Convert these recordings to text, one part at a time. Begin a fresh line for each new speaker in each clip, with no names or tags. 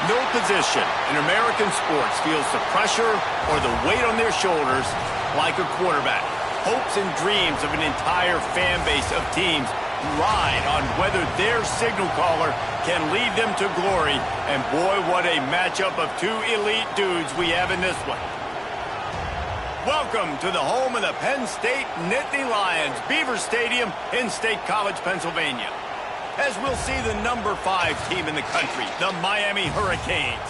No position in American sports feels the pressure or the weight on their shoulders like a quarterback. Hopes and dreams of an entire fan base of teams ride on whether their signal caller can lead them to glory. And boy, what a matchup of two elite dudes we have in this one. Welcome to the home of the Penn State Nittany Lions, Beaver Stadium in State College, Pennsylvania. As we'll see the number 5 team in the country, the Miami Hurricanes,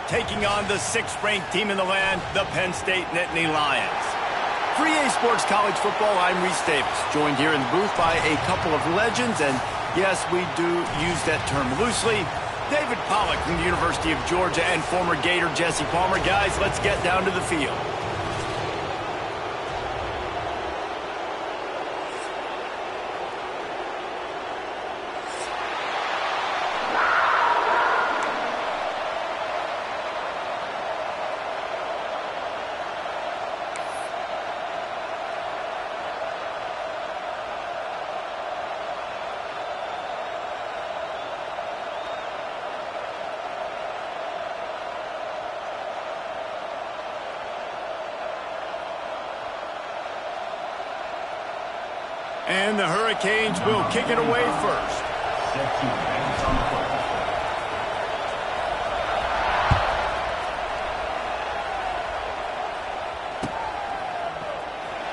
taking on the 6th-ranked team in the land, the Penn State Nittany Lions. For EA Sports College Football, I'm Reese Davis, joined here in the booth by a couple of legends, and yes, we do use that term loosely. David Pollack from the University of Georgia and former Gator Jesse Palmer. Guys, let's get down to the field. And the Hurricanes will kick it away first.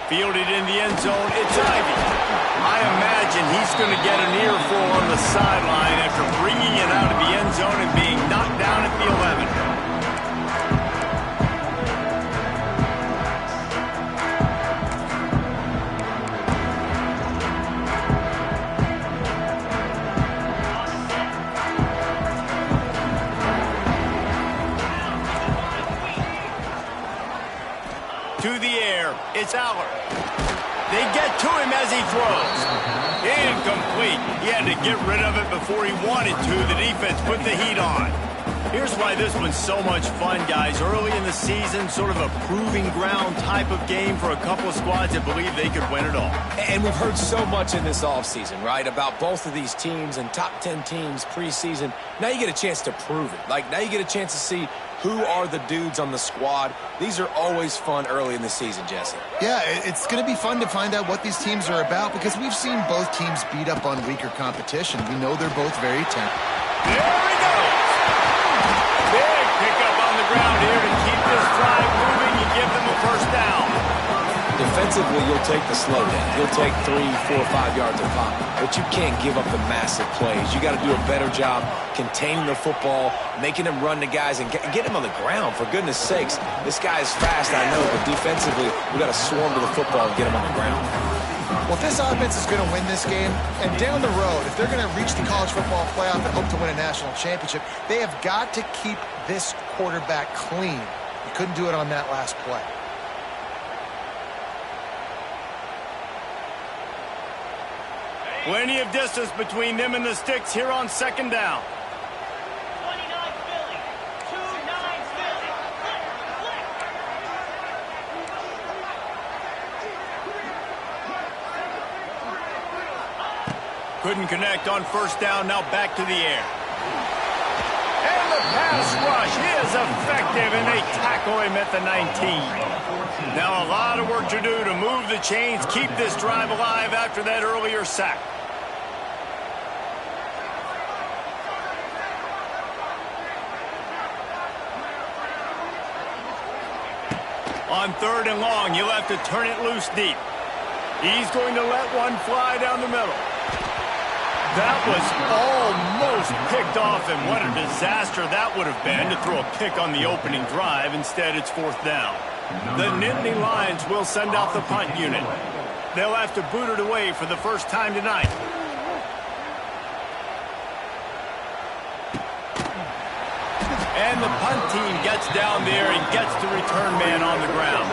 Fielded in the end zone, it's Ivy. I imagine he's going to get an earful on the sideline after bringing it out of the end zone and being knocked down at the 11. To the air, it's Aller. They get to him as he throws. Incomplete. He had to get rid of it before he wanted to. The defense put the heat on. Here's why this one's so much fun, guys. Early in the season, sort of a proving ground type of game for a couple of squads that believe they could win it all.
And we've heard so much in this offseason, right, about both of these teams and top 10 teams preseason. Now you get a chance to prove it. Like, now you get a chance to see who are the dudes on the squad. These are always fun early in the season, Jesse.
Yeah, it's going to be fun to find out what these teams are about because we've seen both teams beat up on weaker competition. We know they're both very talented.
There he goes. Big pickup on the ground here to keep this drive moving and give them a first down.
Defensively, you'll take the slow down. You'll take 3, 4, 5 yards of pop, but you can't give up the massive plays. You got to do a better job containing the football, making them run the guys, and get them on the ground. For goodness sakes, this guy is fast, I know, but defensively, we got to swarm to the football and get him on the ground.
Well, if this offense is going to win this game, and down the road, if they're going to reach the college football playoff and hope to win a national championship, they have got to keep this quarterback clean. He couldn't do it on that last play.
Plenty of distance between them and the sticks here on second down.
29 Philly. 2-9 Philly.
Couldn't connect on first down, now back to the air. And the pass rush is effective, and they tackle him at the 19. Now a lot of work to do to move the chains, keep this drive alive after that earlier sack. On third and long, he'll have to turn it loose deep. He's going to let one fly down the middle. That was almost picked off, and what a disaster that would have been to throw a pick on the opening drive. Instead, it's 4th down. The Nittany Lions will send out the punt unit. They'll have to boot it away for the first time tonight. And the punt team gets down there and gets the return man on the ground.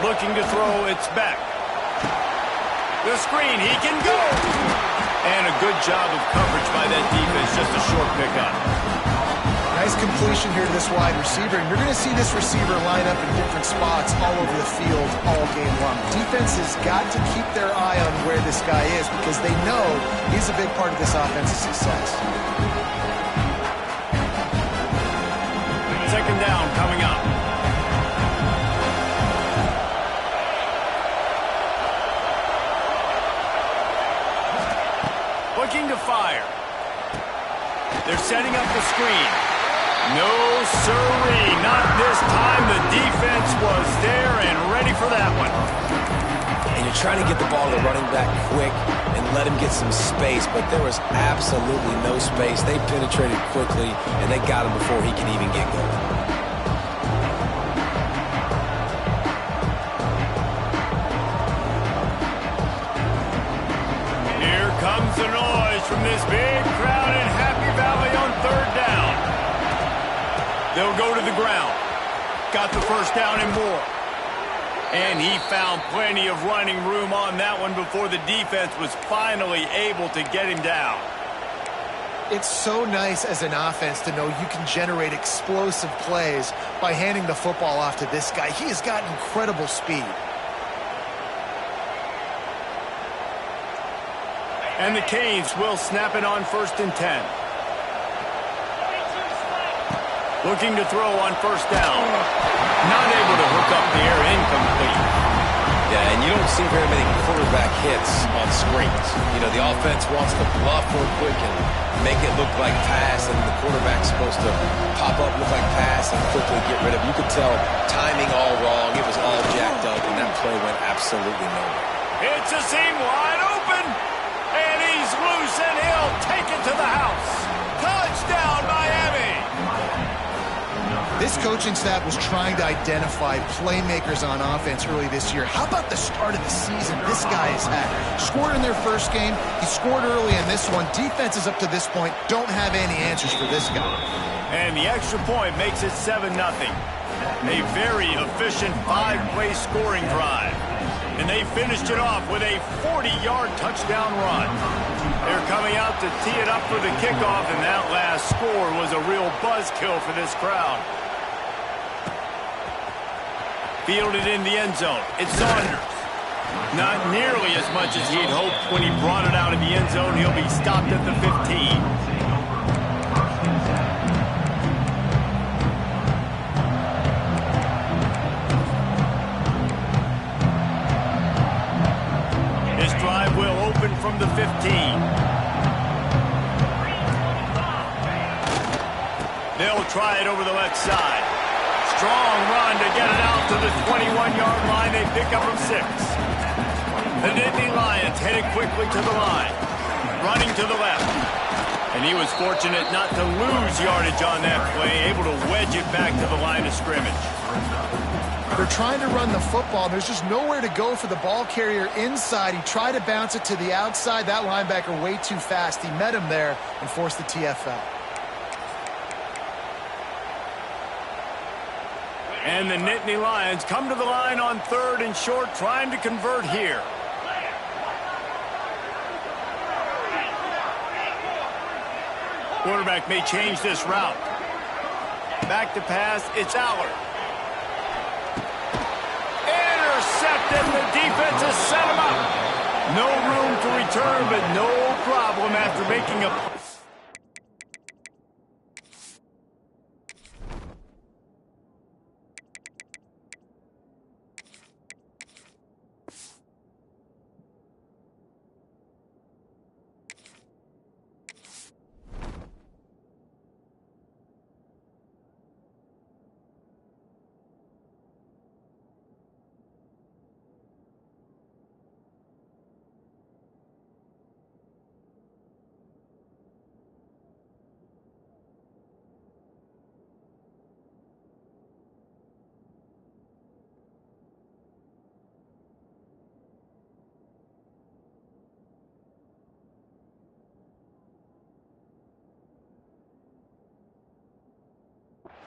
Looking to throw, it's back. The screen, he can go! And a good job of coverage by that defense, just a short pickup.
Nice completion here to this wide receiver, and you're going to see this receiver line up in different spots all over the field all game long. Defense has got to keep their eye on where this guy is because they know he's a big part of this offense's success.
2nd down coming up. Looking to fire. They're setting up the screen. No sirree, not this time. The defense was there and ready for that one.
And you're trying to get the ball to the running back quick and let him get some space, but there was absolutely no space. They penetrated quickly, and they got him before he can even get going.
Comes the noise from this big crowd in Happy Valley on 3rd down. They'll go to the ground. Got the 1st down and more. And he found plenty of running room on that one before the defense was finally able to get him down.
It's so nice as an offense to know you can generate explosive plays by handing the football off to this guy. He has got incredible speed.
And the Canes will snap it on 1st and 10. Looking to throw on 1st down. Not able to hook up there, incomplete.
Yeah, and you don't see very many quarterback hits on screens. You know, the offense wants to bluff real quick and make it look like pass, and the quarterback's supposed to pop up, look like pass, and quickly get rid of it. You could tell timing all wrong. It was all jacked up, and that play went absolutely nowhere.
It's a seam wide open. And he's loose, and he'll take it to the house. Touchdown, Miami!
This coaching staff was trying to identify playmakers on offense early this year. How about the start of the season this guy has had? Scored in their 1st game. He scored early in this one. Defenses up to this point don't have any answers for this guy.
And the extra point makes it 7-0. A very efficient 5-play scoring drive. And they finished it off with a 40-yard touchdown run. They're coming out to tee it up for the kickoff, and that last score was a real buzzkill for this crowd. Fielded in the end zone. It's Saunders. Not nearly as much as he'd hoped when he brought it out of the end zone. He'll be stopped at the 15. Will open from the 15. They'll try it over the left side. Strong run to get it out to the 21-yard line. They pick up from 6. The Nittany Lions headed quickly to the line. Running to the left. And he was fortunate not to lose yardage on that play, able to wedge it back to the line of scrimmage.
They're trying to run the football. There's just nowhere to go for the ball carrier inside. He tried to bounce it to the outside. That linebacker way too fast. He met him there and forced the TFL.
And the Nittany Lions come to the line on 3rd and short, trying to convert here. Quarterback may change this route. Back to pass, it's Allard. Intercepted. The defense has set him up. No room to return, but no problem after making a...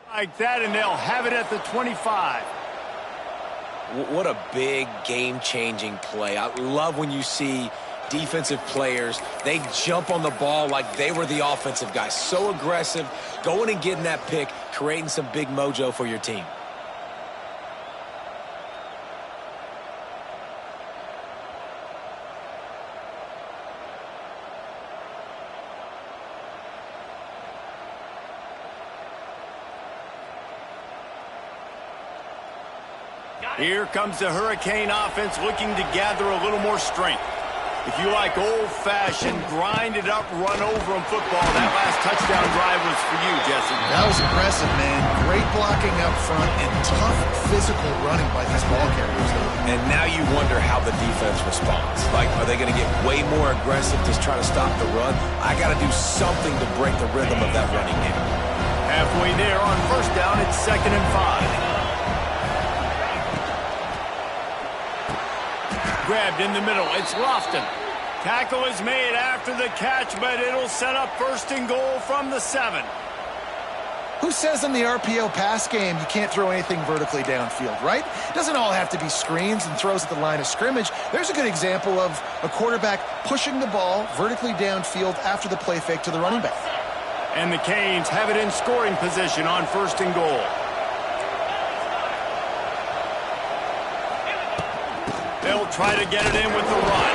like that, and they'll have it at the 25.
What a big game-changing play. I love when you see defensive players, they jump on the ball like they were the offensive guys. So aggressive, going and getting that pick, creating some big mojo for your team.
Here comes the Hurricane offense looking to gather a little more strength. If you like old-fashioned, grind-it-up, run-over-'em football, that last touchdown drive was for you, Jesse.
That was impressive, man. Great blocking up front and tough physical running by these ball carriers.
And now you wonder how the defense responds. Like, are they going to get way more aggressive to try to stop the run? I got to do something to break the rhythm of that running game.
Halfway there on first down, it's 2nd and 5. Grabbed in the middle, it's Lofton. Tackle is made after the catch, but it'll set up 1st and goal from the 7.
Who says in the RPO pass game you can't throw anything vertically downfield, right? It doesn't all have to be screens and throws at the line of scrimmage. There's a good example of a quarterback pushing the ball vertically downfield after the play fake to the running back.
And the Canes have it in scoring position on 1st and goal. They'll try to get it in with the run.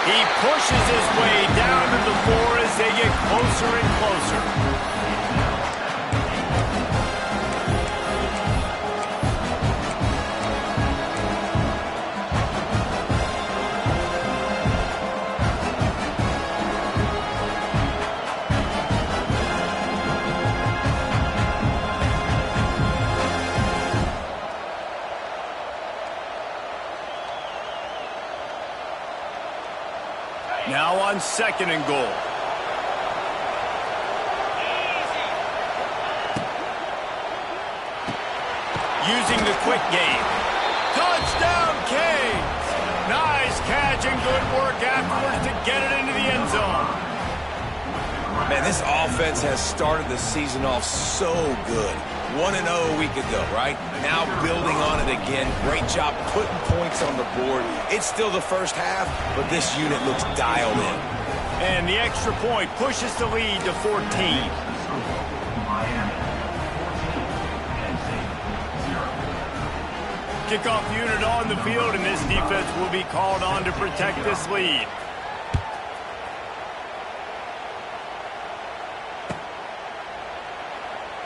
He pushes his way down to the floor as they get closer and closer. Now on 2nd and goal. Using the quick game. Touchdown, Canes! Nice catch and good work afterwards to get it into the end zone.
Man, this offense has started the season off so good. 1-0 a week ago, right? Now building on it again. Great job putting points on the board. It's still the first half, but this unit looks dialed in.
And the extra point pushes the lead to 14. Kickoff unit on the field, and this defense will be called on to protect this lead.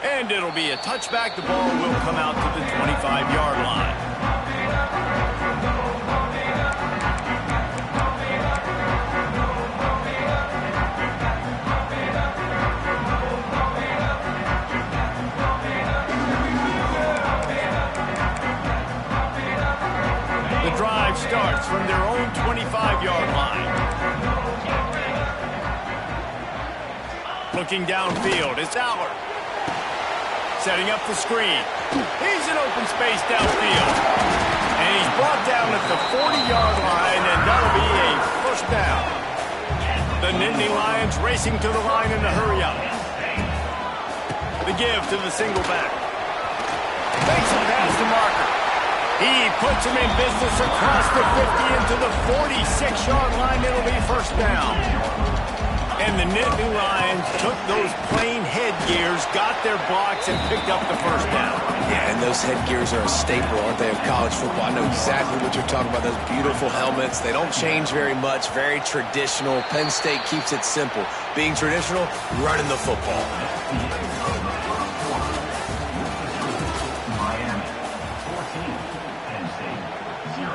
And it'll be a touchback. The ball will come out to the 25-yard line. The drive starts from their own 25-yard line. Looking downfield, it's Allard. Setting up the screen. He's in open space downfield. And he's brought down at the 40-yard line, and that'll be a 1st down. The Nittany Lions racing to the line in the hurry-up. The give to the single back. Makes him pass the marker. He puts him in business across the 50 into the 46-yard line. It'll be 1st down. And the Nittany Lions took those plain headgears, got their blocks, and picked up the first down.
Yeah, and those headgears are a staple, aren't they, of college football? I know exactly what you're talking about, those beautiful helmets. They don't change very much, very traditional. Penn State keeps it simple. Being traditional, running the football.
Miami, 14. Penn State, 0.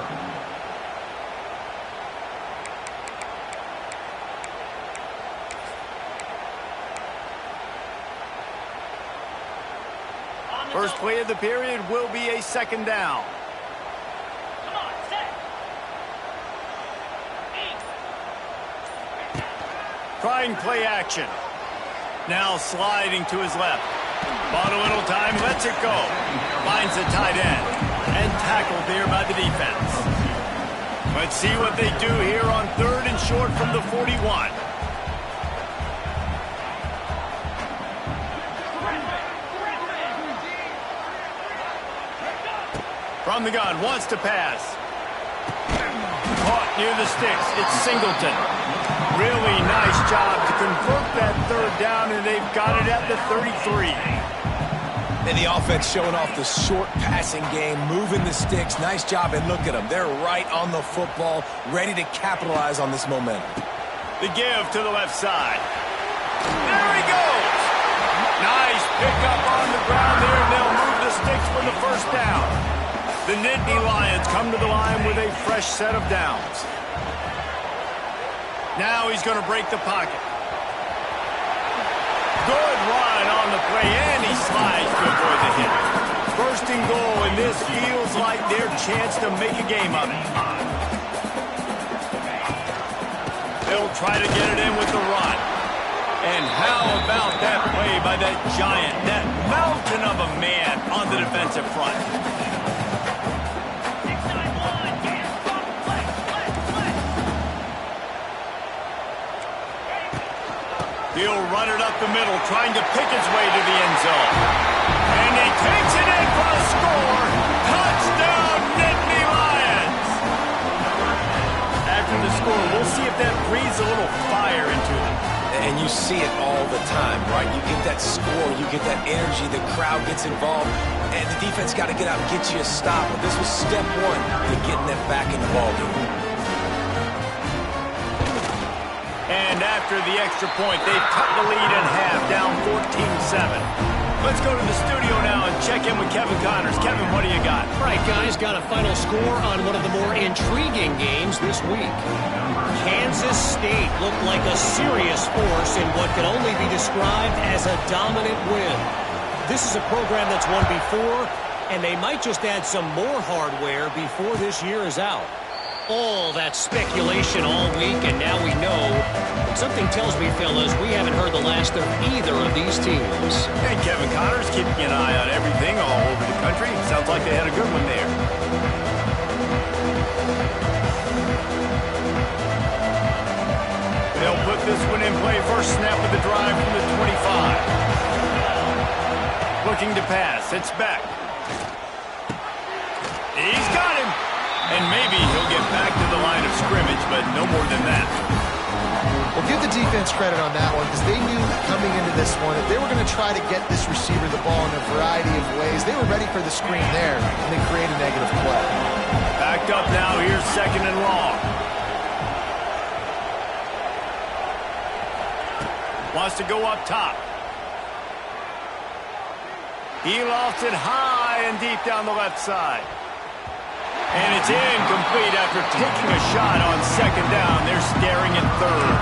First play of the period will be a second down.
Come on, set. 8.
Trying play action. Now sliding to his left. Bought a little time, lets it go. Finds the tight end. And tackled there by the defense. Let's see what they do here on 3rd and short from the 41. From the gun, wants to pass. Caught near the sticks. It's Singleton. Really nice job to convert that 3rd down, and they've got it at the 33.
And the offense showing off the short passing game, moving the sticks. Nice job, and look at them. They're right on the football, ready to capitalize on this momentum.
The give to the left side. There he goes. Nice pickup on the ground there, and they'll move the sticks for the first down. The Nittany Lions come to the line with a fresh set of downs. Now he's going to break the pocket. Good run on the play, and he slides to avoid the hit. 1st and goal, and this feels like their chance to make a game of it. They'll try to get it in with the run. And how about that play by that giant, that mountain of a man on the defensive front? He'll run it up the middle, trying to pick his way to the end zone. And he takes it in for a score. Touchdown, Nittany Lions! After the score, we'll see if that breathes a little fire into them.
And you see it all the time, right? You get that score, you get that energy, the crowd gets involved, and the defense got to get out and get you a stop. But this was step 1 to getting them back in the ballgame.
And after the extra point, they've cut the lead in half, down 14-7. Let's go to the studio now and check in with Kevin Connors. Kevin, what do you got?
All right, guys, got a final score on one of the more intriguing games this week. Kansas State looked like a serious force in what can only be described as a dominant win. This is a program that's won before, and they might just add some more hardware before this year is out. All that speculation all week, and now we know. Something tells me, fellas, we haven't heard the last of either of these teams.
And Kevin Connors keeping an eye on everything all over the country. Sounds like they had a good one there. They'll put this one in play. First snap of the drive from the 25. Looking to pass. It's back. He's got him. And maybe he'll get back to the line of scrimmage, but no more than that.
Well, give the defense credit on that one because they knew coming into this one that they were going to try to get this receiver the ball in a variety of ways. They were ready for the screen there, and they create a negative play.
Backed up now. Here's 2nd and long. Wants to go up top. He lofts it high and deep down the left side. And it's incomplete after taking a shot on 2nd down. They're staring at 3rd.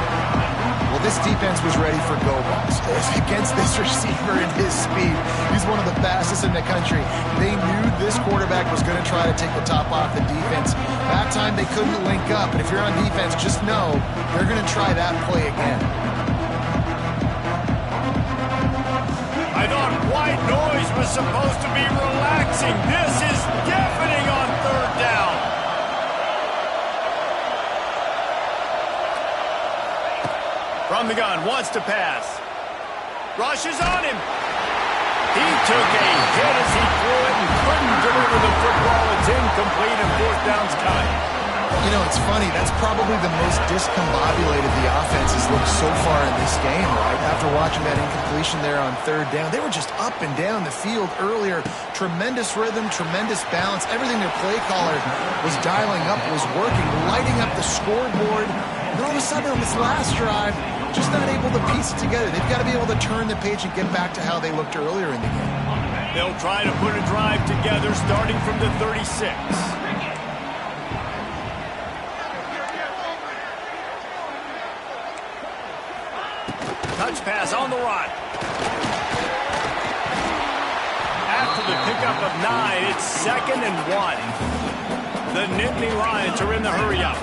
Well, this defense was ready for go balls. Against this receiver and his speed, he's one of the fastest in the country. They knew this quarterback was going to try to take the top off the defense. That time they couldn't link up, and if you're on defense, just know they're going to try that play again.
I thought white noise was supposed to be relaxing. This is deafening on 3rd down. From the gun, wants to pass. Rushes on him. He took a hit as he threw it and couldn't deliver the football. It's incomplete and 4th down's coming.
You know, it's funny. That's probably the most discombobulated the offense has looked so far in this game, right? After watching that incompletion there on third down, they were just up and down the field earlier. Tremendous rhythm, tremendous balance. Everything their play caller was dialing up was working, lighting up the scoreboard. And all of a sudden on this last drive, just not able to piece it together. They've got to be able to turn the page and get back to how they looked earlier in the game.
They'll try to put a drive together starting from the 36. Touch pass on the run. After the pickup of 9, it's 2nd and 1. The Nittany Lions are in the hurry-up.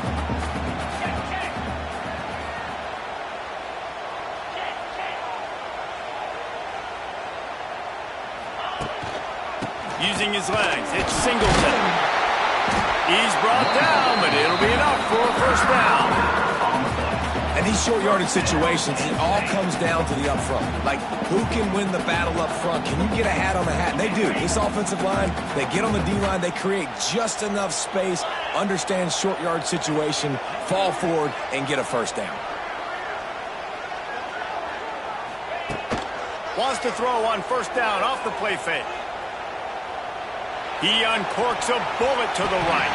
Using his legs, it's Singleton. He's brought down, but it'll be enough for a first down.
And these short yardage situations, it all comes down to the up front. Like, who can win the battle up front? Can you get a hat on the hat? And they do. This offensive line, they get on the D-line, they create just enough space, understand short yard situation, fall forward, and get a first down.
Wants to throw on first down off the play fake. He uncorks a bullet to the right.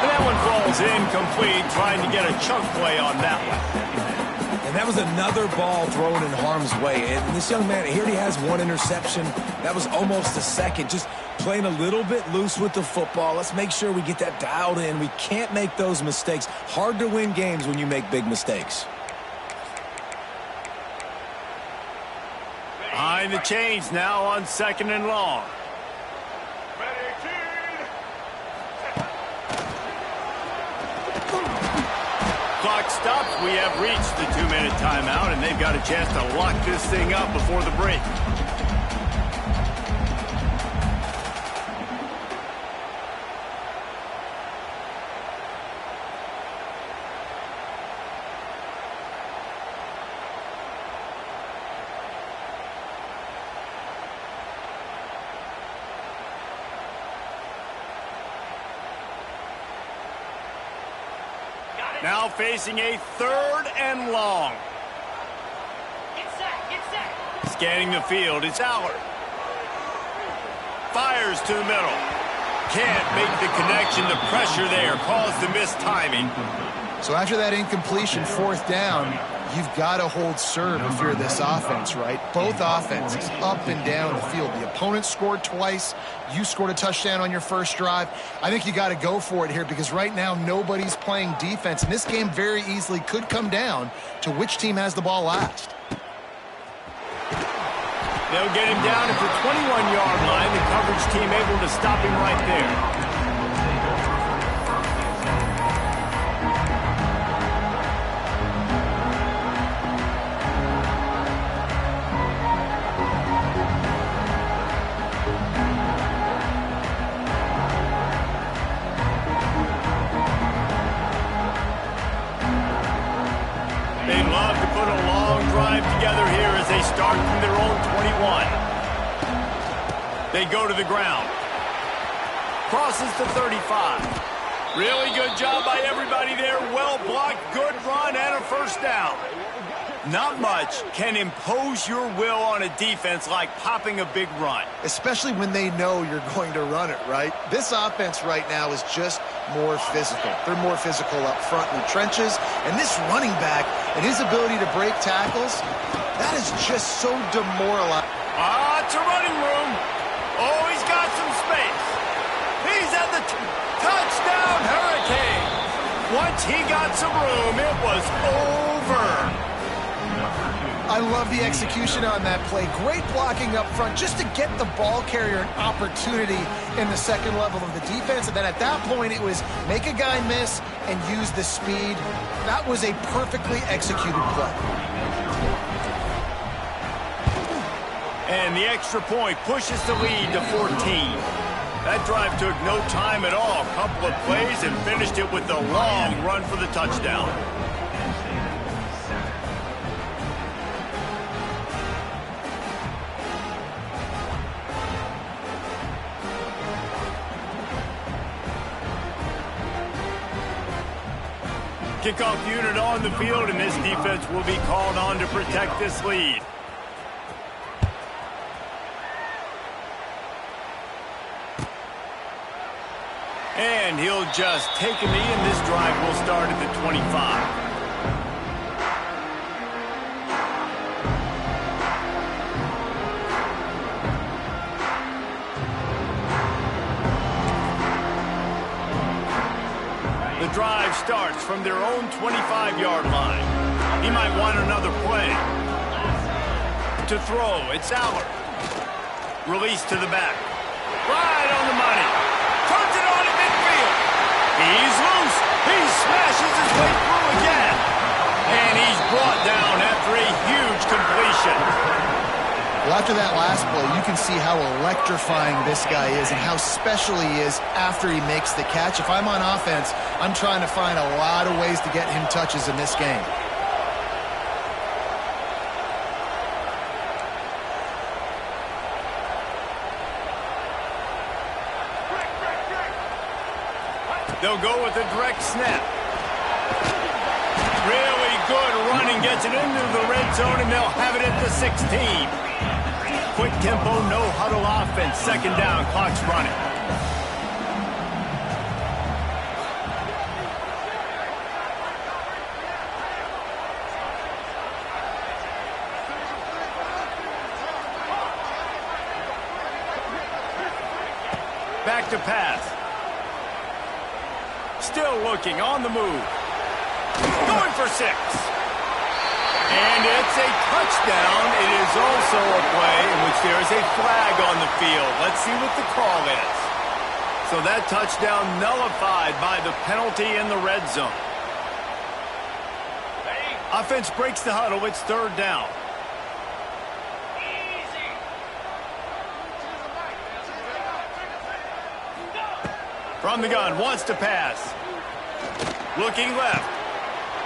And that one falls incomplete, trying to get a chunk play on that one.
And that was another ball thrown in harm's way. And this young man, here he has one interception. That was almost a second. Just playing a little bit loose with the football. Let's make sure we get that dialed in. We can't make those mistakes. Hard to win games when you make big mistakes.
Behind the chains now on 2nd and long. Clock stops. We have reached the 2-minute timeout, and they've got a chance to lock this thing up before the break. Now facing a 3rd and long.
Get set, get set.
Scanning the field, it's Allard. Fires to the middle. Can't make the connection. The pressure there caused the missed timing.
So after that incompletion, 4th down, you've got to hold serve if you're this offense, right? Both offenses up and down the field. The opponent scored twice. You scored a touchdown on your first drive. I think you got to go for it here because right now nobody's playing defense. And this game very easily could come down to which team has the ball last.
They'll get him down at the 21-yard line. The coverage team able to stop him right there. Together here as they start from their own 21. They go to the ground. Crosses the 35. Really good job by everybody there. Well blocked, good run, and a first down. Not much can impose your will on a defense like popping a big run.
Especially when they know you're going to run it, right? This offense right now is just more physical. They're more physical up front in the trenches. And this running back and his ability to break tackles, that is just so demoralizing.
It's a running room. Oh, he's got some space. He's at the touchdown Hurricane. Once he got some room, it was over.
I love the execution on that play. Great blocking up front just to get the ball carrier an opportunity in the second level of the defense. And then at that point, it was make a guy miss and use the speed. That was a perfectly executed play.
And the extra point pushes the lead to 14. That drive took no time at all. A couple of plays and finished it with a long run for the touchdown. Kickoff unit on the field, and this defense will be called on to protect this lead. And he'll just take a knee, and this drive will start at the 25. The drive starts from their own 25-yard line. He might want another play. To throw, it's Aller. Release to the back. Right on the money. Turns it on at midfield. He's loose. He smashes his way through again. And he's brought down after a huge completion.
Well, after that last play, you can see how electrifying this guy is and how special he is after he makes the catch. If I'm on offense, I'm trying to find a lot of ways to get him touches in this game.
They'll go with a direct snap. Really good running, gets it into the red zone, and they'll have it at the 16. Quick tempo, no huddle offense. Second down, clock's running. Back to pass. Still looking, on the move. Going for 6. And it's a touchdown. It is also a play in which there is a flag on the field. Let's see what the call is. So that touchdown nullified by the penalty in the red zone. Offense breaks the huddle. It's third down. From the gun, wants to pass. Looking left.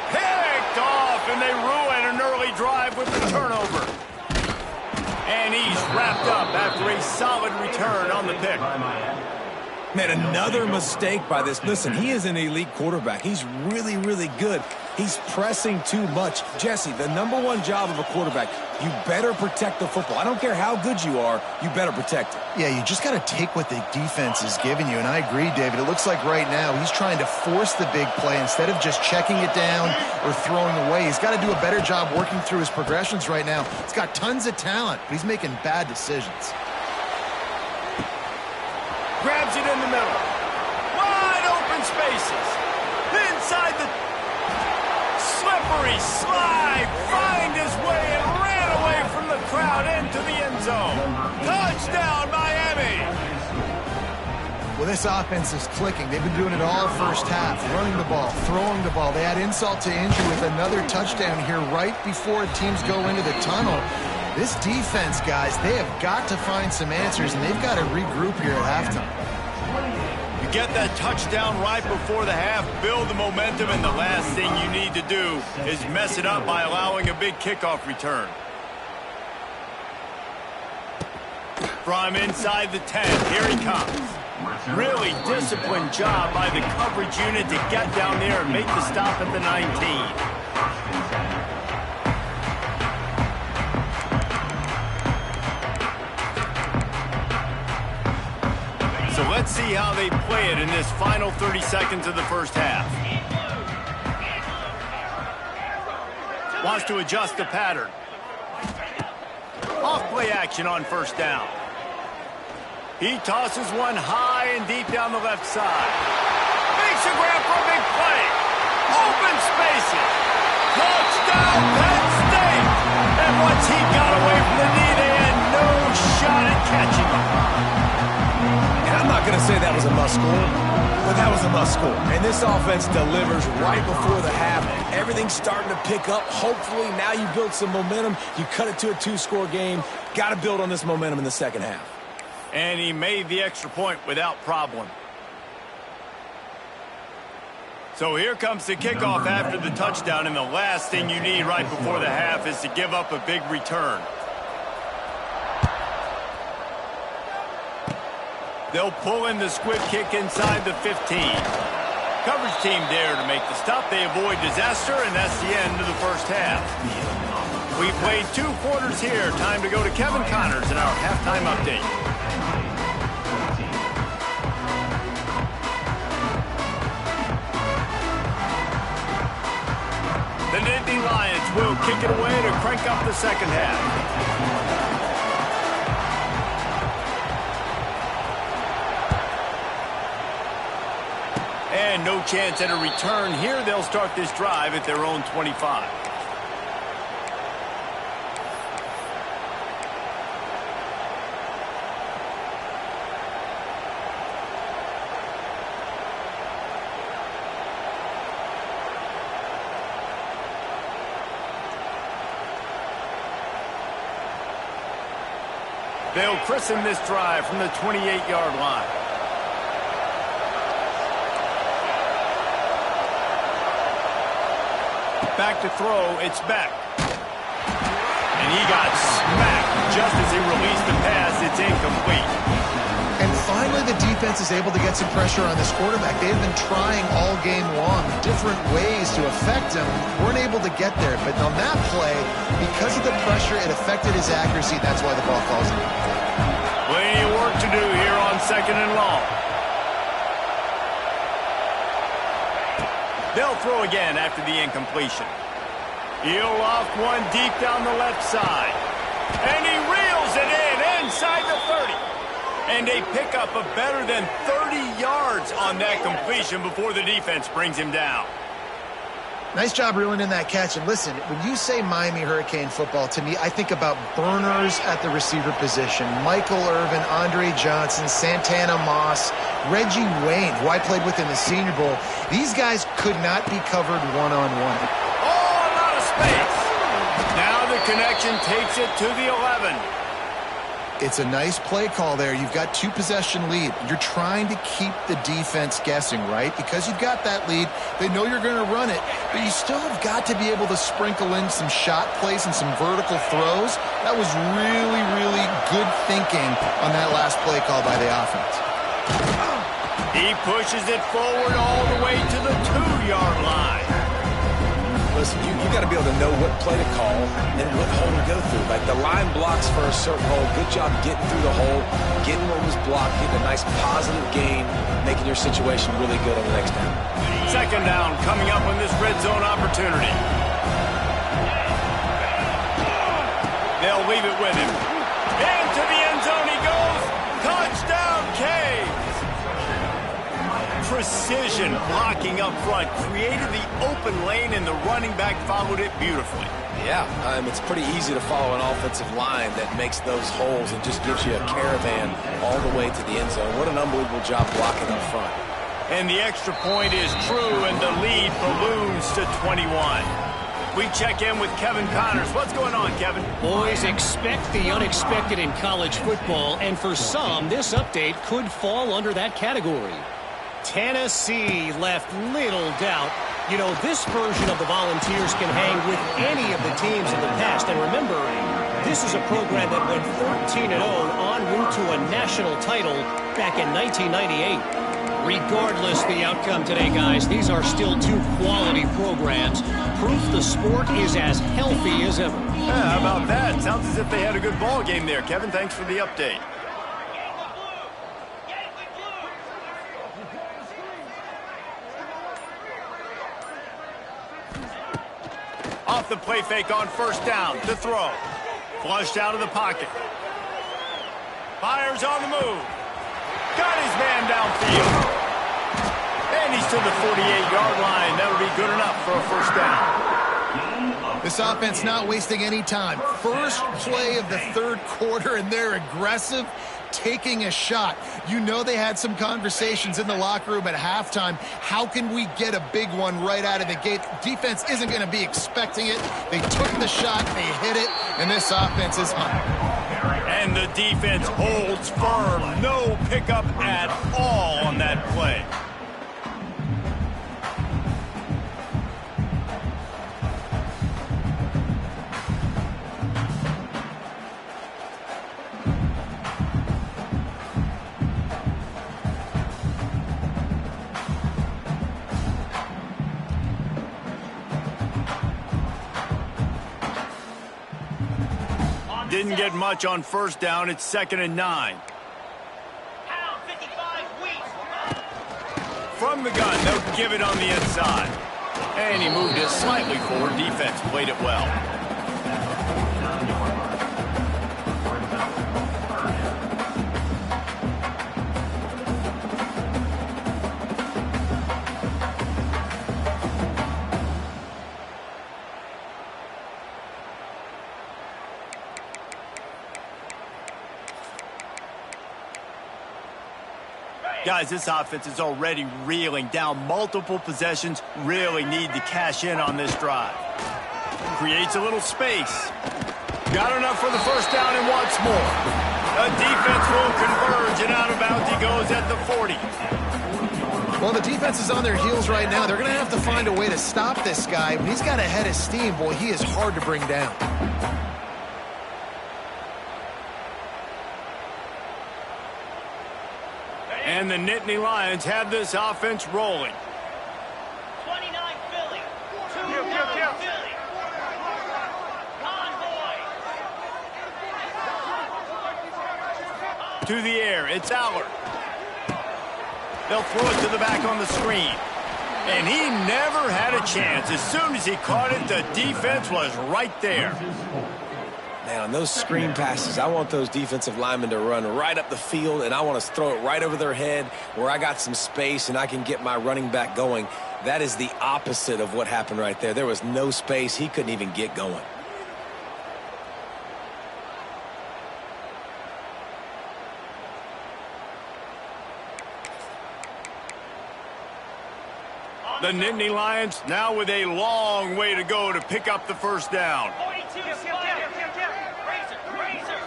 Picked off, and they ruin an early drive with the turnover. And he's wrapped up after a solid return on the pick.
Man, another mistake by this. Listen, he is an elite quarterback. He's really, really good. He's pressing too much. Jesse, the #1 job of a quarterback, you better protect the football. I don't care how good you are, you better protect it.
Yeah, you just got to take what the defense is giving you, and I agree, David. It looks like right now he's trying to force the big play instead of just checking it down or throwing away. He's got to do a better job working through his progressions right now. He's got tons of talent, but he's making bad decisions.
Grabs it in the middle. Wide open spaces. Inside the slippery slide. Find his way and ran away from the crowd into the end zone. Touchdown, Miami.
Well, this offense is clicking. They've been doing it all first half. Running the ball, throwing the ball. They add insult to injury with another touchdown here right before teams go into the tunnel. This defense, guys, they have got to find some answers, and they've got to regroup here at halftime.
You get that touchdown right before the half, build the momentum, and the last thing you need to do is mess it up by allowing a big kickoff return. From inside the 10, here he comes. Really disciplined job by the coverage unit to get down there and make the stop at the 19. So let's see how they play it in this final 30 seconds of the first half. Wants to adjust the pattern. Off play action on first down. He tosses one high and deep down the left side. Makes a grab for a big play. Open spaces. Touchdown, Penn State. And once he got away from the knee, they had no shot at catching him.
And I'm not going to say that was a must-score, but that was a must-score. And this offense delivers right before the half. Everything's starting to pick up. Hopefully, now you build some momentum. You cut it to a 2-score game. Got to build on this momentum in the second half.
And he made the extra point without problem. So here comes the kickoff after the touchdown, and the last thing you need right before the half is to give up a big return. They'll pull in the squib kick inside the 15. Coverage team there to make the stop. They avoid disaster, and that's the end of the first half. We played 2 quarters here. Time to go to Kevin Connors in our halftime update. The Nittany Lions will kick it away to crank up the second half. And no chance at a return here. They'll start this drive at their own 25. They'll christen this drive from the 28-yard line. Back to throw, it's Beck. And he got smacked just as he released the pass. It's incomplete.
And finally, the defense is able to get some pressure on this quarterback. They've been trying all game long different ways to affect him. Weren't able to get there. But on that play, because of the pressure, it affected his accuracy. That's why the ball falls in.
Plenty of work to do here on 2nd and long. They'll throw again after the incompletion. He'll loft one deep down the left side. And he reels it in inside the 30. And a pickup of better than 30 yards on that completion before the defense brings him down.
Nice job reeling in that catch. And listen, when you say Miami Hurricane football, to me, I think about burners at the receiver position. Michael Irvin, Andre Johnson, Santana Moss, Reggie Wayne, who I played with in the Senior Bowl. These guys could not be covered one-on-one.
Oh, a lot of space. Now the connection takes it to the 11.
It's a nice play call there. You've got 2-possession lead. You're trying to keep the defense guessing, right? Because you've got that lead. They know you're going to run it. But you still have got to be able to sprinkle in some shot plays and some vertical throws. That was really, really good thinking on that last play call by the offense.
He pushes it forward all the way to the 2-yard line.
Listen, you got to be able to know what play to call and what hole to go through. Like the line blocks for a certain hole. Good job getting through the hole, getting what was blocked, getting a nice positive gain, making your situation really good on the next down.
2nd down coming up on this red zone opportunity. They'll leave it with him. Into the end zone he goes. Touchdown, Canes. Precision blocking up front created the open lane, and the running back followed it beautifully.
Yeah, it's pretty easy to follow an offensive line that makes those holes and just gives you a caravan all the way to the end zone. What an unbelievable job blocking up front.
And the extra point is true, and the lead balloons to 21. We check in with Kevin Connors. What's going on, Kevin?
Boys, expect the unexpected in college football, and for some, this update could fall under that category. Tennessee left little doubt. You know, this version of the Volunteers can hang with any of the teams in the past. And remember, this is a program that went 13-0 en route to a national title back in 1998. Regardless the outcome today, guys, these are still 2 quality programs. Proof the sport is as healthy as ever.
Yeah, how about that? Sounds as if they had a good ball game there. Kevin, thanks for the update. Off the play fake on 1st down to throw. Flushed out of the pocket. Fires on the move. Got his man downfield. And he's to the 48-yard line. That'll be good enough for a 1st down.
This offense not wasting any time. First play of the 3rd quarter, and they're aggressive, taking a shot. You know they had some conversations in the locker room at halftime. How can we get a big one right out of the gate? Defense isn't going to be expecting it. They took the shot, they hit it, and this offense is on.
And the defense holds firm. No pickup at all on that play. Didn't get much on first down. It's 2nd and 9.
Pound 55 weeks.
From the gun, they'll give it on the inside. And he moved it slightly forward. Defense played it well. Guys, this offense is already reeling down multiple possessions. Really need to cash in on this drive. Creates a little space. Got enough for the first down and wants more. The defense will converge, and out of bounds he goes at the 40.
Well, the defense is on their heels right now. They're going to have to find a way to stop this guy. When he's got a head of steam, boy, he is hard to bring down.
And the Nittany Lions have this offense rolling.
29 Philly. 2-9 Philly. Convoy.
To the air, it's Allard. They'll throw it to the back on the screen. And he never had a chance. As soon as he caught it, the defense was right there.
Man, on those screen passes, I want those defensive linemen to run right up the field, and I want to throw it right over their head where I got some space and I can get my running back going. That is the opposite of what happened right there. There was no space. He couldn't even get going.
The Nittany Lions now with a long way to go to pick up the first down.
42 Razor.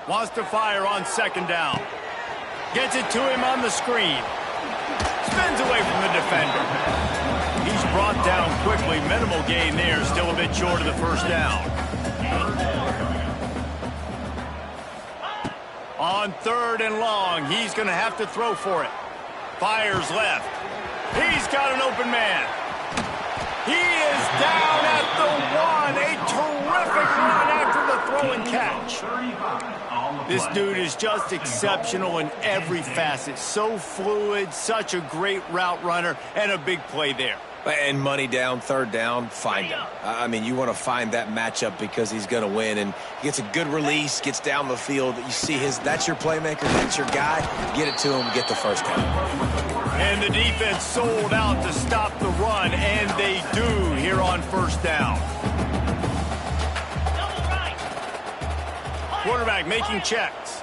Wants to fire on 2nd down. Gets it to him on the screen. Spins away from the defender. He's brought down quickly. Minimal gain there. Still a bit short of the first down. On 3rd and long, he's going to have to throw for it. Fires left. He's got an open man. He is down at the 1. A terrific run after the throw and catch. This dude is just exceptional in every facet. So fluid, such a great route runner, and a big play there.
And money down, 3rd down, find him. I mean, you want to find that matchup because he's going to win. And he gets a good release, gets down the field. You see that's your playmaker, that's your guy. Get it to him, get the first down.
And the defense sold out to stop the run, and they do here on 1st down. Quarterback making checks.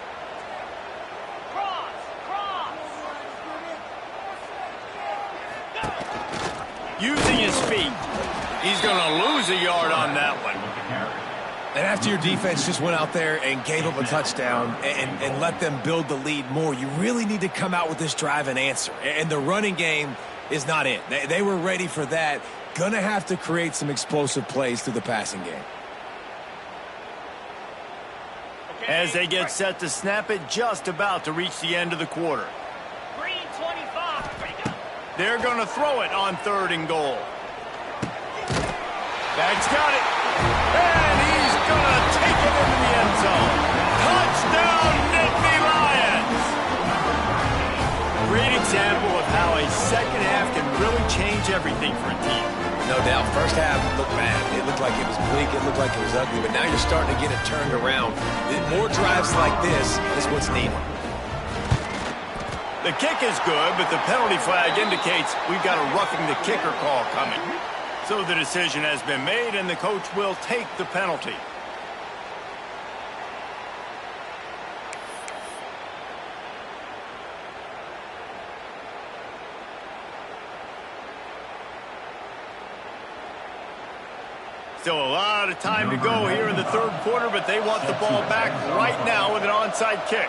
Using his feet. He's going to lose a yard on that one.
And after your defense just went out there and gave up a touchdown and let them build the lead more, you really need to come out with this drive and answer. And the running game is not it. They were ready for that. Going to have to create some explosive plays through the passing game.
As they get set to snap it, just about to reach the end of the quarter.
Green 25.
They're going to throw it on 3rd and goal. That's got it. And he's going to take it into the end zone. Touchdown, Nittany Lions. Great example of how a second half can really change everything for a team.
No doubt. First half looked bad. It looked like it was bleak. It looked like it was ugly. But now you're starting to get it turned around. More drives like this is what's needed.
The kick is good, but the penalty flag indicates we've got a roughing the kicker call coming. So the decision has been made, and the coach will take the penalty. Still a lot of time to go here in the 3rd quarter, but they want the ball back right now with an onside kick.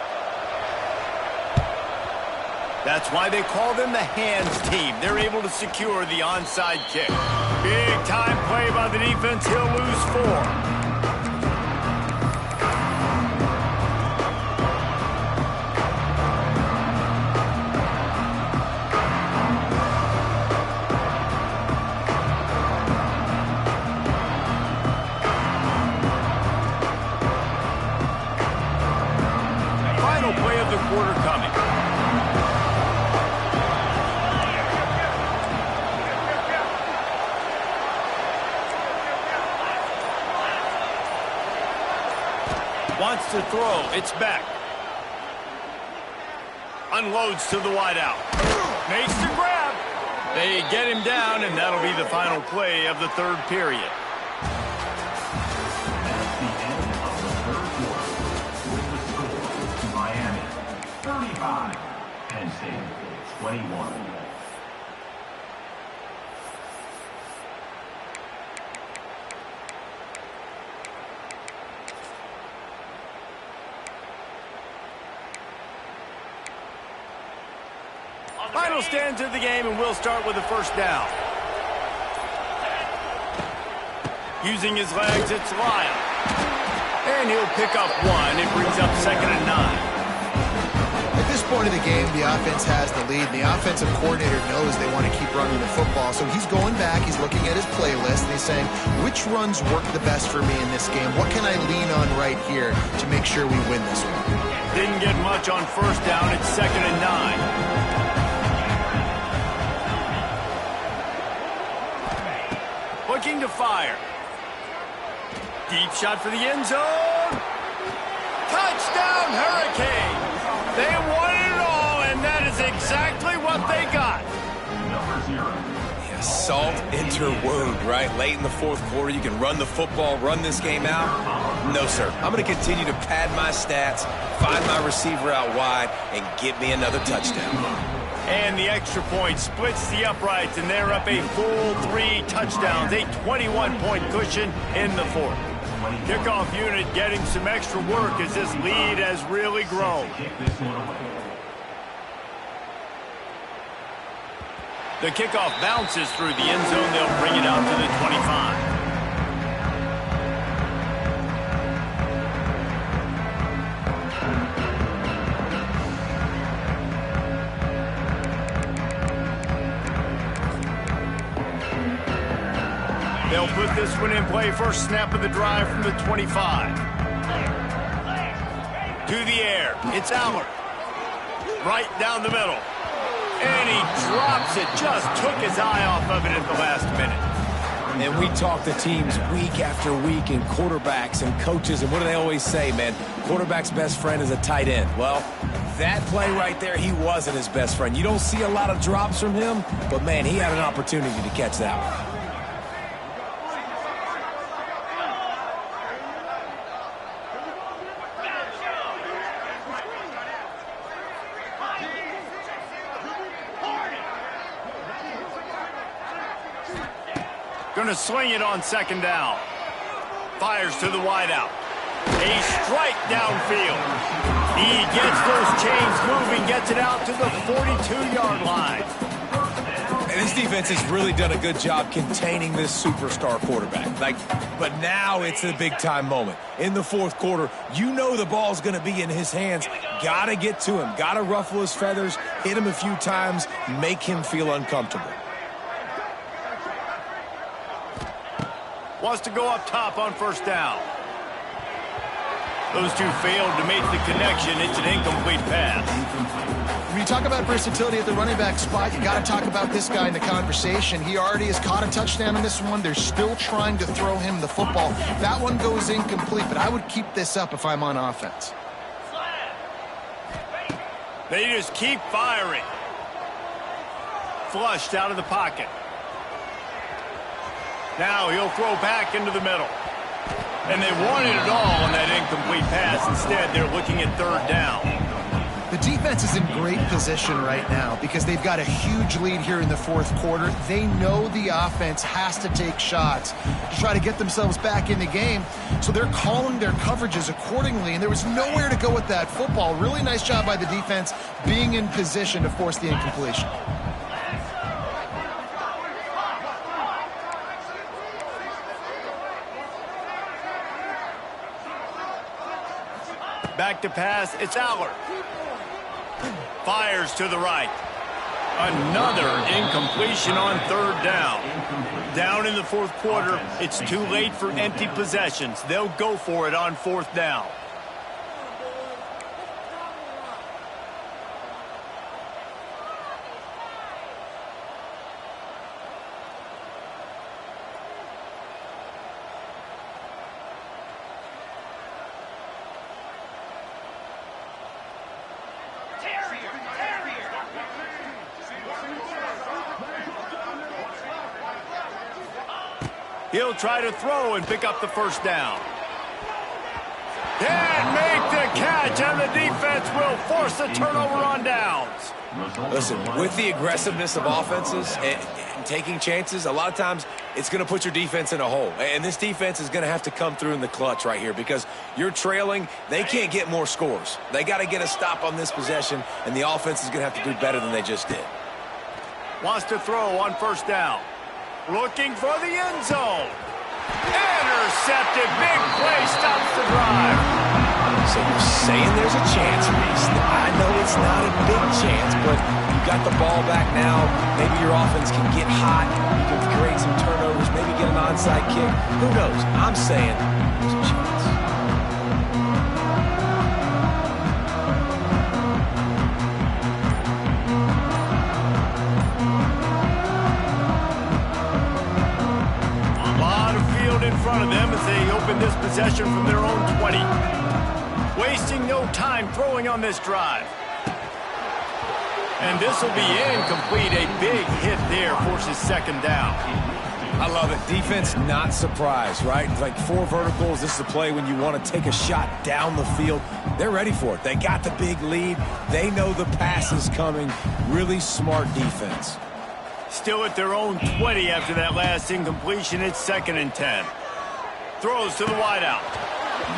That's why they call them the hands team. They're able to secure the onside kick. Big time play by the defense. He'll lose 4. Wants to throw. It's back. Unloads to the wideout. Makes the grab. They get him down, and that'll be the final play of the third period.
That's the end of the third quarter. With the score, Miami 35, Penn State 21.
Final stands of the game, and we'll start with the first down. Using his legs, it's Lyle. And he'll pick up one. It brings up 2nd and 9.
At this point of the game, the offense has the lead. And the offensive coordinator knows they want to keep running the football. So he's going back, he's looking at his playlist, and he's saying, which runs work the best for me in this game? What can I lean on right here to make sure we win this one?
Didn't get much on first down. It's 2nd and 9. Looking to fire. Deep shot for the end zone. Touchdown, Hurricanes. They won it all, and that is exactly what they got.
Number 0.
Yeah, salt enter wound, right? Late in the fourth quarter, you can run the football, run this game out. No, sir. I'm going to continue to pad my stats, find my receiver out wide, and get me another touchdown.
And the extra point splits the uprights, and they're up a full 3 touchdowns, a 21-point cushion in the fourth. Kickoff unit getting some extra work as this lead has really grown. The kickoff bounces through the end zone. They'll bring it out to the 25. They'll put this one in play. First snap of the drive from the 25. To the air. It's Allard. Right down the middle. And he drops it. Just took his eye off of it at the last minute.
And we talk to teams week after week and quarterbacks and coaches, and what do they always say, man? Quarterback's best friend is a tight end. Well, that play right there, he wasn't his best friend. You don't see a lot of drops from him, but, man, he had an opportunity to catch that one.
Going to swing it on 2nd down. Fires to the wideout. A strike downfield. He gets those chains moving, gets it out to the 42-yard line.
And this defense has really done a good job containing this superstar quarterback. But now it's a big-time moment. In the fourth quarter, you know the ball's going to be in his hands. Got to get to him. Got to ruffle his feathers, hit him a few times, make him feel uncomfortable.
Wants to go up top on first down. Those two failed to make the connection. It's an incomplete pass.
When you talk about versatility at the running back spot, you got to talk about this guy in the conversation. He already has caught a touchdown in this one. They're still trying to throw him the football. That one goes incomplete, but I would keep this up if I'm on offense.
They just keep firing. Flushed out of the pocket. Now he'll throw back into the middle. And they wanted it all on that incomplete pass. Instead, they're looking at 3rd down.
The defense is in great position right now because they've got a huge lead here in the fourth quarter. They know the offense has to take shots to try to get themselves back in the game. So they're calling their coverages accordingly, and there was nowhere to go with that football. Really nice job by the defense being in position to force the incompletion.
Back to pass, it's Allard. Fires to the right. Another incompletion on 3rd down. Down in the fourth quarter, it's too late for empty possessions. They'll go for it on 4th down. He'll try to throw and pick up the first down. Can't make the catch, and the defense will force the turnover on downs.
Listen, with the aggressiveness of offenses and taking chances, a lot of times it's going to put your defense in a hole. And this defense is going to have to come through in the clutch right here because you're trailing. They can't get more scores. They got to get a stop on this possession, and the offense is going to have to do better than they just did.
Wants to throw on first down. Looking for the end zone. Intercepted. Big play stops the drive.
So you're saying there's a chance, Reese. I know it's not a big chance, but you got the ball back now. Maybe your offense can get hot. You can create some turnovers, maybe get an onside kick. Who knows? I'm saying there's a chance.
In front of them as they open this possession from their own 20. Wasting no time throwing on this drive. And this will be incomplete. A big hit there forces second down.
I love it. Defense not surprised, right? Like 4 verticals. This is a play when you want to take a shot down the field. They're ready for it. They got the big lead. They know the pass is coming. Really smart defense.
Still at their own 20 after that last incompletion. It's 2nd and 10. Throws to the wideout.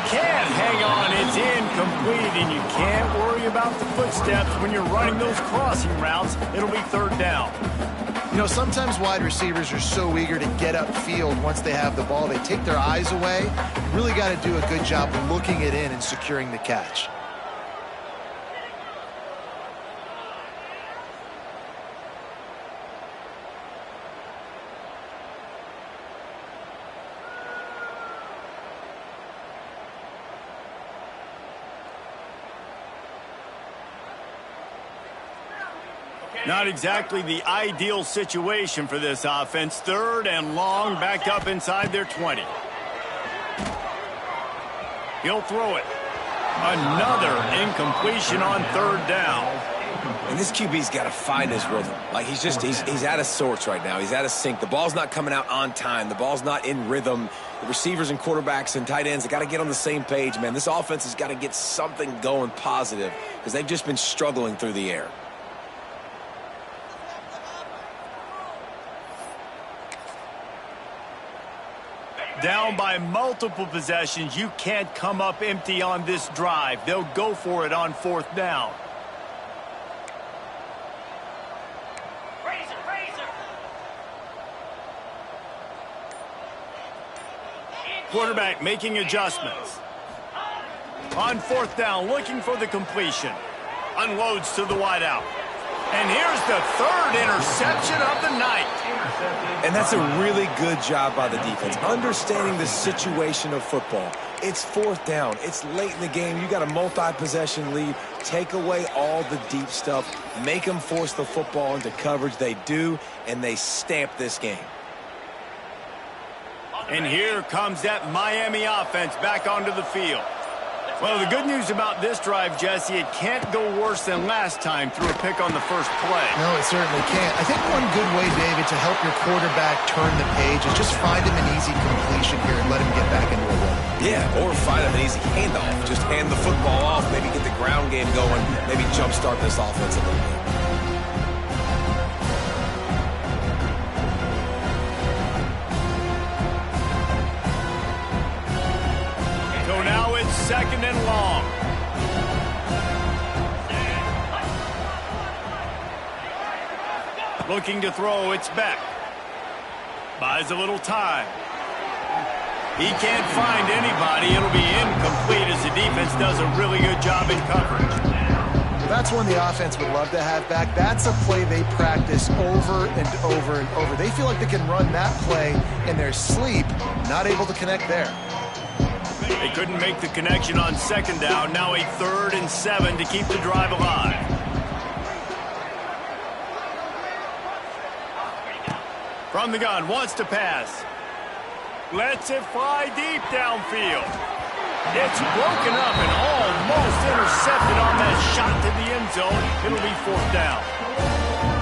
Can't hang on. It's incomplete, and you can't worry about the footsteps when you're running those crossing routes. It'll be 3rd down.
You know, sometimes wide receivers are so eager to get upfield once they have the ball. They take their eyes away. You really got to do a good job looking it in and securing the catch.
Not exactly the ideal situation for this offense. 3rd and long, backed up inside their 20. He'll throw it. Another incompletion on 3rd down.
And this QB's got to find his rhythm. Like he's out of sorts right now. He's out of sync. The ball's not coming out on time. The ball's not in rhythm. The receivers and quarterbacks and tight ends, they got to get on the same page, man. This offense has got to get something going positive because they've just been struggling through the air.
Down by multiple possessions. You can't come up empty on this drive. They'll go for it on 4th down. Quarterback making adjustments. On 4th down, looking for the completion. Unloads to the wideout. And here's the 3rd interception of the night.
And that's a really good job by the defense, understanding the situation of football. It's 4th down. It's late in the game. You got a multi-possession lead. Take away all the deep stuff. Make them force the football into coverage. They do, and they stamp this game.
And here comes that Miami offense back onto the field. Well, the good news about this drive, Jesse, it can't go worse than last time through a pick on the first play.
No, it certainly can't. I think one good way, David, to help your quarterback turn the page is just find him an easy completion here and let him get back into a rhythm.
Yeah, or find him an easy handoff. Just hand the football off, maybe get the ground game going, maybe jumpstart this offense a little bit.
So now it's 2nd and long. Looking to throw, it's Beck. Buys a little time. He can't find anybody. It'll be incomplete as the defense does a really good job in coverage.
That's one the offense would love to have back. That's a play they practice over and over and over. They feel like they can run that play in their sleep, not able to connect there.
They couldn't make the connection on 2nd down. Now a 3rd and 7 to keep the drive alive. From the gun, wants to pass. Lets it fly deep downfield. It's broken up and almost intercepted on that shot to the end zone. It'll be 4th down.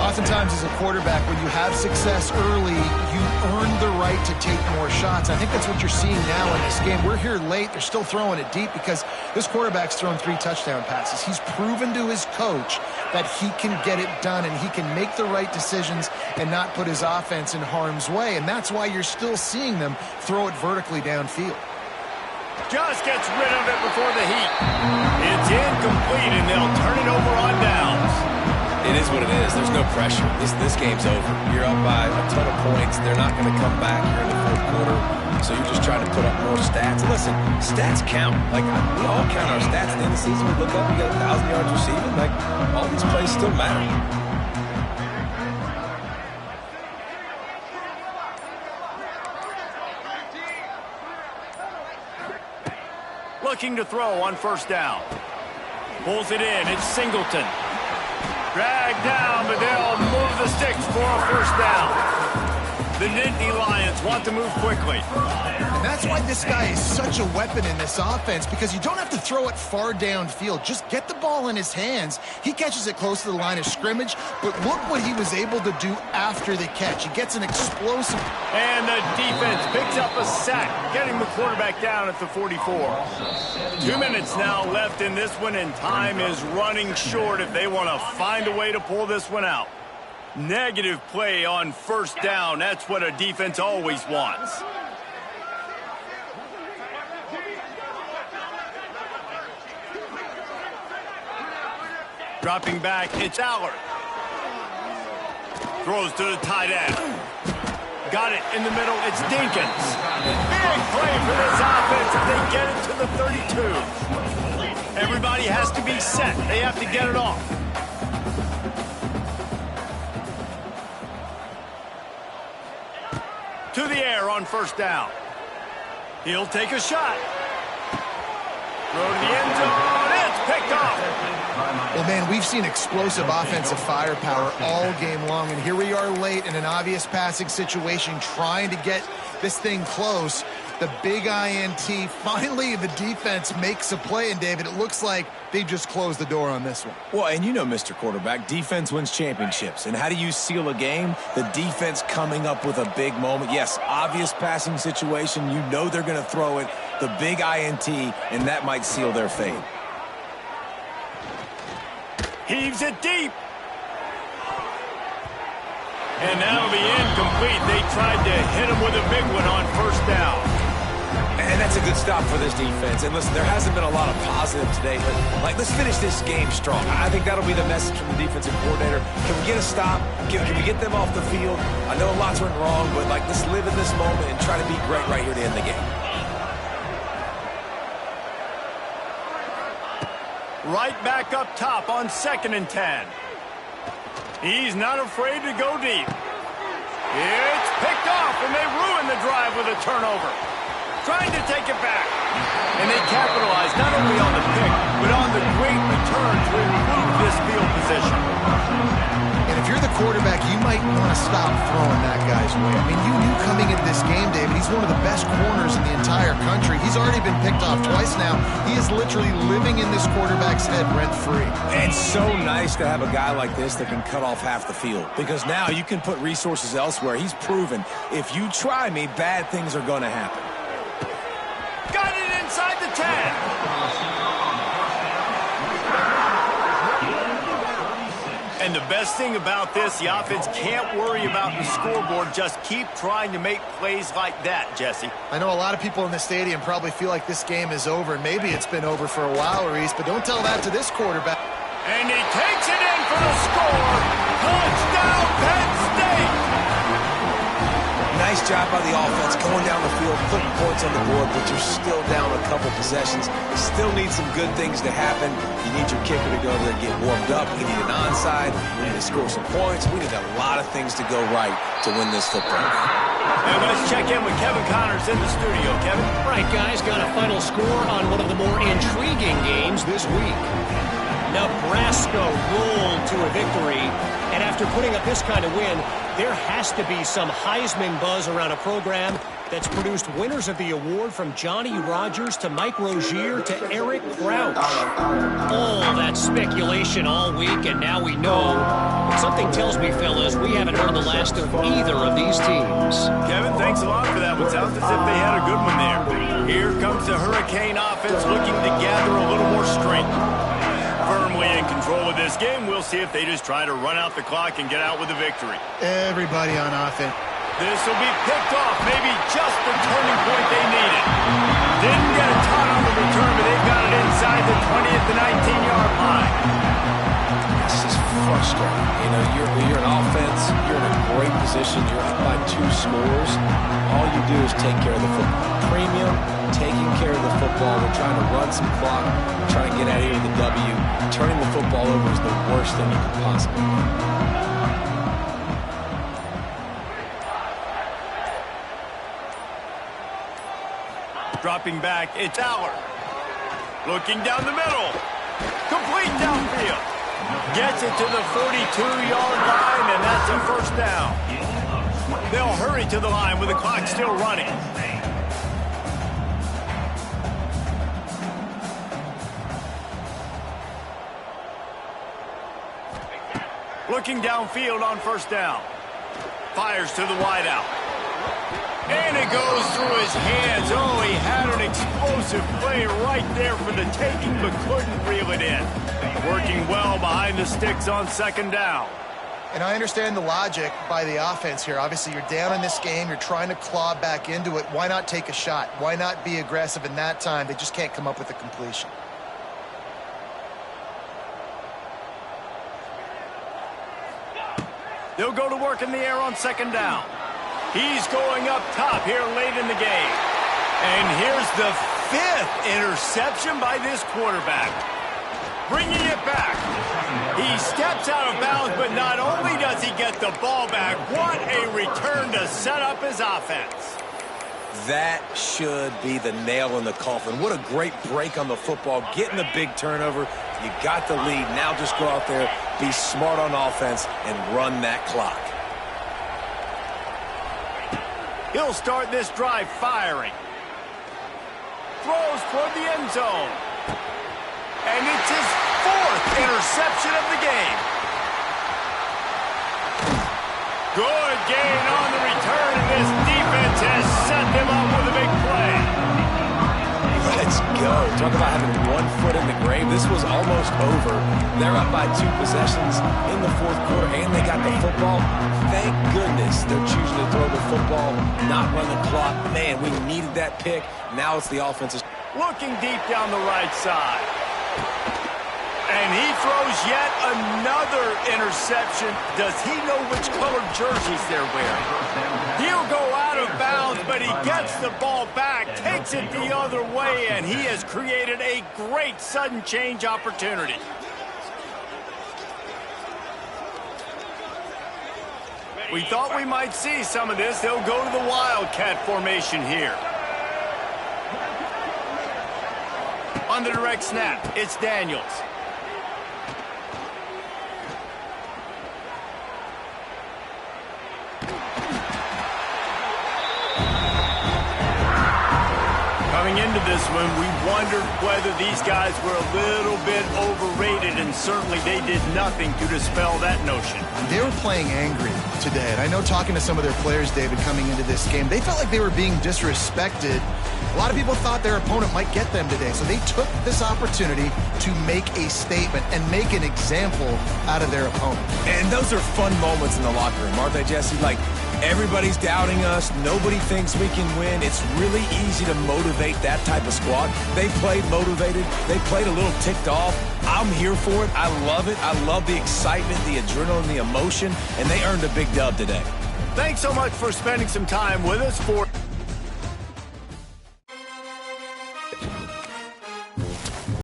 Oftentimes as a quarterback, when you have success early, you earn the right to take more shots. I think that's what you're seeing now in this game. We're here late. They're still throwing it deep because this quarterback's thrown 3 touchdown passes. He's proven to his coach that he can get it done and he can make the right decisions and not put his offense in harm's way. And that's why you're still seeing them throw it vertically downfield.
Just gets rid of it before the heat. It's incomplete, and they'll turn it over on downs.
It is what it is. There's no pressure. This game's over. You're up by a ton of points. They're not going to come back here in the fourth quarter. So you're just trying to put up more stats. And listen, stats count. Like, we all count our stats. At the end of the season, we look up, we got 1,000 yards receiving. Like, all these plays still matter.
Looking to throw on first down. Pulls it in. It's Singleton. Dragged down, but they'll move the sticks for a first down. The Nittany Lions want to move quickly.
And that's why this guy is such a weapon in this offense, because you don't have to throw it far downfield. Just get the ball in his hands. He catches it close to the line of scrimmage, but look what he was able to do after the catch. He gets an explosive...
And the defense picks up a sack, getting the quarterback down at the 44. 2 minutes now left in this one, and time is running short if they want to find a way to pull this one out. Negative play on first down. That's what a defense always wants. Dropping back, it's Allard. Throws to the tight end. Got it in the middle, it's Dinkins. Big play for this offense if they get it to the 32. Everybody has to be set. They have to get it off. To the air on first down. He'll take a shot. Throw to the end zone. It's picked off.
Well, man, we've seen explosive offensive firepower all game long, and here we are late in an obvious passing situation trying to get this thing close. The big INT. Finally, the defense makes a play, and David, it looks like they just closed the door on this one.
Well, and you know, Mr. Quarterback, defense wins championships. And how do you seal a game? The defense coming up with a big moment. Yes, obvious passing situation. You know they're going to throw it. The big INT, and that might seal their fate.
Heaves it deep. And that'll be incomplete. They tried to hit him with a big one on first down.
And that's a good stop for this defense. And listen, there hasn't been a lot of positive today, but let's finish this game strong. I think that'll be the message from the defensive coordinator. Can we get a stop? Can we get them off the field? I know lots went wrong, but let's live in this moment and try to be great right here to end the game.
Right back up top on 2nd and 10. He's not afraid to go deep. It's picked off, and they ruin the drive with a turnover. Trying to take it back. And they capitalize not only on the pick, but on the great return to improve this field position.
And if you're the quarterback, you might want to stop throwing that guy's way. I mean, you knew coming into this game, David, he's one of the best corners in the entire country. He's already been picked off twice now. He is literally living in this quarterback's head rent-free.
It's so nice to have a guy like this that can cut off half the field, because now you can put resources elsewhere. He's proven if you try me, bad things are going to happen.
Got it inside the 10. And the best thing about this, the offense can't worry about the scoreboard. Just keep trying to make plays like that, Jesse.
I know a lot of people in the stadium probably feel like this game is over. Maybe it's been over for a while, Reese, but don't tell that to this quarterback.
And he takes it in for the score. Touchdown, Penn State.
Nice job by the offense going down the field, putting points on the board, but you're still down a couple possessions. You still need some good things to happen. You need your kicker to go over there and get warmed up. We need an onside. We need to score some points. We need a lot of things to go right to win this football game.
And let's check in with Kevin Connors in the studio. Kevin?
Right, guys, got a final score on one of the more intriguing games this week. Nebraska rolled to a victory, and after putting up this kind of win, there has to be some Heisman buzz around a program that's produced winners of the award from Johnny Rodgers to Mike Rozier to Eric Crouch. All that speculation all week, and now we know. But something tells me, fellas, we haven't heard the last of either of these teams.
Kevin, thanks a lot for that one. Sounds as if they had a good one there. Here comes the Hurricane offense looking to gather a little more strength. Firmly in control of this game. We'll see if they just try to run out the clock and get out with a victory.
Everybody on offense.
This will be picked off. Maybe just the turning point they needed. Didn't get a ton on the return, but they got it inside the 20 at the 19-yard line.
This is frustrating. You know, you're an offense. You're in a great position. You're up by 2 scores. All you do is take care of the football. Premium, taking care of the football. They're trying to run some clock, trying to get out of here with the W. Turning the football over is the worst thing you could possibly do.
Dropping back, it's Aller. Looking down the middle. Complete downfield. Gets it to the 42-yard line, and that's a first down. They'll hurry to the line with the clock still running. Looking downfield on first down. Fires to the wideout. And it goes through his hands. Oh, he had an explosive play right there for the taking, but couldn't reel it in. Working well behind the sticks on second down.
And I understand the logic by the offense here. Obviously, you're down in this game. You're trying to claw back into it. Why not take a shot? Why not be aggressive in that time? They just can't come up with a completion.
They'll go to work in the air on second down. He's going up top here late in the game. And here's the 5th interception by this quarterback. Bringing it back. He steps out of bounds, but not only does he get the ball back, what a return to set up his offense.
That should be the nail in the coffin. What a great break on the football. Getting the big turnover. You got the lead. Now just go out there, be smart on offense, and run that clock.
He'll start this drive firing. Throws toward the end zone. And it's his 4th interception of the game. Good gain on the return, and this defense has set them up with a big play.
Let's go. Talk about having 1 foot in the grave. This was almost over. They're up by 2 possessions in the 4th quarter, and they got the football. Thank goodness they're choosing to throw the football, not run the clock. Man, we needed that pick. Now it's the offense's.
Looking deep down the right side. And he throws yet another interception. Does he know which colored jerseys they're wearing? He'll go out of bounds, but he gets the ball back, takes it the other way, and he has created a great sudden change opportunity. We thought we might see some of this. They'll go to the Wildcat formation here. On the direct snap, it's Daniels. Coming into this one, we wondered whether these guys were a little bit overrated, and certainly they did nothing to dispel that notion.
They were playing angry today, and I know talking to some of their players, David, coming into this game, they felt like they were being disrespected. A lot of people thought their opponent might get them today, so they took this opportunity to make a statement and make an example out of their opponent.
And those are fun moments in the locker room, aren't they, Jesse? Like, everybody's doubting us. Nobody thinks we can win. It's really easy to motivate that type of squad. They played motivated. They played a little ticked off. I'm here for it. I love it. I love the excitement, the adrenaline, the emotion, and they earned a big dub today.
Thanks so much for spending some time with us for